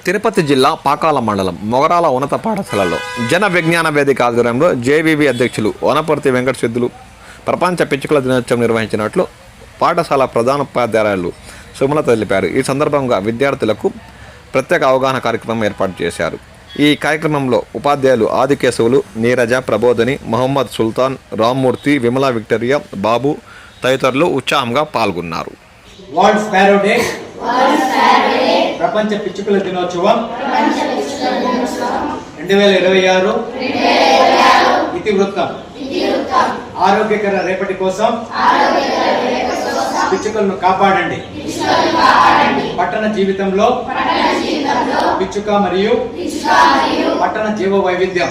తిరుపతి జిల్లా పాకాల మండలం మొగరాల ఉన్నత పాఠశాలలో జన విజ్ఞాన వేదిక ఆధ్వర్యంలో జేవీవి అధ్యక్షులు వనపర్తి వెంకట సిద్ధులు ప్రపంచ పిచ్చుకల దినోత్సవం నిర్వహించినట్లు పాఠశాల ప్రధానోపాధ్యాయులు సుమలత తెలిపారు. ఈ సందర్భంగా విద్యార్థులకు ప్రత్యేక అవగాహన కార్యక్రమం ఏర్పాటు చేశారు. ఈ కార్యక్రమంలో ఉపాధ్యాయులు ఆదికేశవులు, నీరజ, ప్రబోధిని, మహమ్మద్ సుల్తాన్, రామ్మూర్తి, విమలా విక్టోరియా, బాబు తదితరులు ఉత్సాహంగా పాల్గొన్నారు. వరల్డ్ స్పారో డే, ప్రపంచ పిచ్చుకల దినోత్సవం 2026 ఇతివృత్తం. ఆరోగ్యకర రేపటి కోసం పిచ్చుకలను కాపాడండి. పట్టణ జీవితంలో పిచ్చుక మరియు పట్టణ జీవ వైవిధ్యం.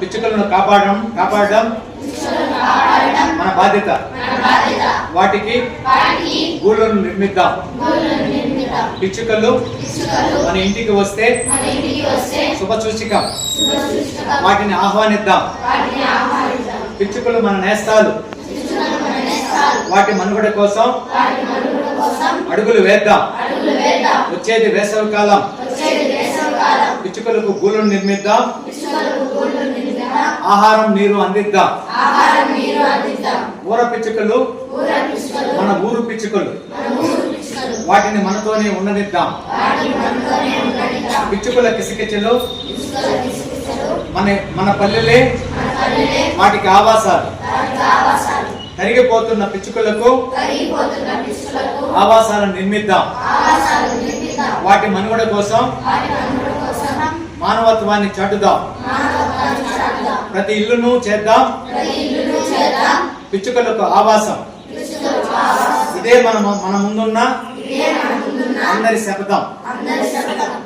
పిచ్చుకలను కాపాడడం మన బాధ్యత. వాటికి గూళ్ళను నిర్మిద్దాం. పిచ్చుకలు మన ఇంటికి వస్తే శుభసూచికం. వాటిని ఆహ్వానిద్దాం. పిచ్చుకలు మన నేస్తాలు. వాటి మనుగడ కోసం అడుగులు వేద్దాం. వచ్చేది వేసవికాలం. పిచ్చుకలకు గూళ్ళను నిర్మిద్దాం. ఆహారం, నీరు అందిద్దాం. ఊర పిచ్చుకలు మన ఊరు పిచ్చుకలు. వాటిని మనతోనే ఉండనిద్దాం. పిచ్చుకల కిసకిచలు మన పల్లెలే వాటికి ఆవాసాలు. తరిగిపోతున్న పిచ్చుకలకు ఆవాసాలను నిర్మిద్దాం. వాటి మనుగడ కోసం మానవత్వాన్ని చాటుదాం. ప్రతి ఇల్లును చేద్దాం పిచ్చుకలకు ఆవాసం. ఇదే మన ముందున్న అందరి శపథం.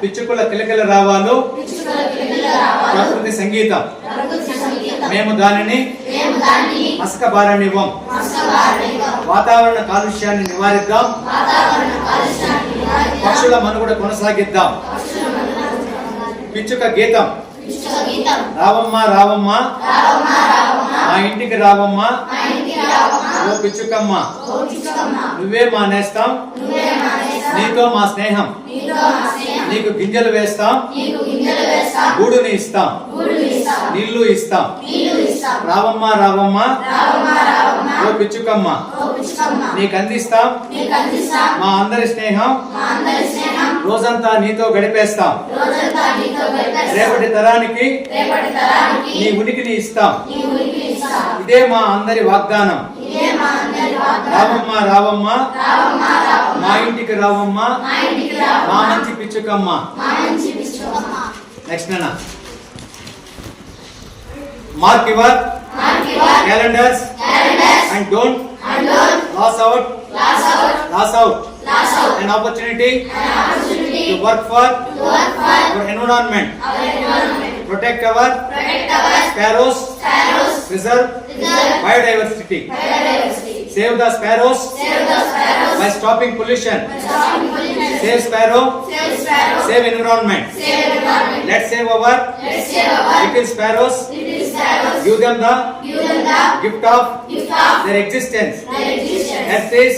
పిచ్చుకల కిలకిల రావాలు ప్రకృతి సంగీతం. మేము దానిని మసకబారనివ్వం. వాతావరణ కాలుష్యాన్ని నివారిద్దాం. పక్షుల మనుగడ కొనసాగిద్దాం. పిచ్చుక గీతం. రావమ్మ రావమ్మ మా ఇంటికి రావమ్మ, ఓ పిచ్చుకమ్మ నువ్వే మా నేస్తాం. నీతో మా స్నేహం. నీకు గింజలు వేస్తాం, గూడుని ఇస్తాం, నీళ్లు ఇస్తాం. రావమ్మ రావమ్మ ఓ పిచ్చుకమ్మ నీకు అందిస్తాం మా అందరి స్నేహం. రోజంతా నీతో గడిపేస్తాం. రేపటి తరానికి నీ ఉనికిని ఇస్తాం. ఇదే మా అందరి వాగ్దానం. రావమ్మ రావమ్మ మా ఇంటికి రావమ్మ, మా మంచి పిచ్చుకమ్మ. నెక్స్ట్ అన్న, mark your calendars and don't loss out an opportunity to work for our environment. Protect our sparrows, preserve biodiversity. Save the sparrows by stopping pollution. Save sparrow, save environment. Let's save our little sparrows. Give them the gift of their existence. Earth is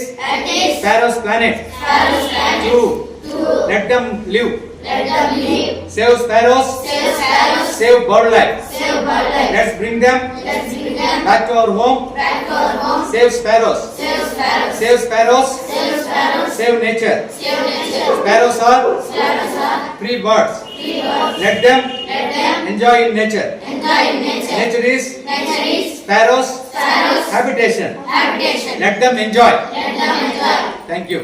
sparrows' planet. Let them live. Save sparrows, save bird life. Let's bring them back to our home. Save sparrows. Save sparrows, save nature. Sparrows are free birds. Let them enjoy in nature. Nature is sparrows' habitation. Let them enjoy. Thank you.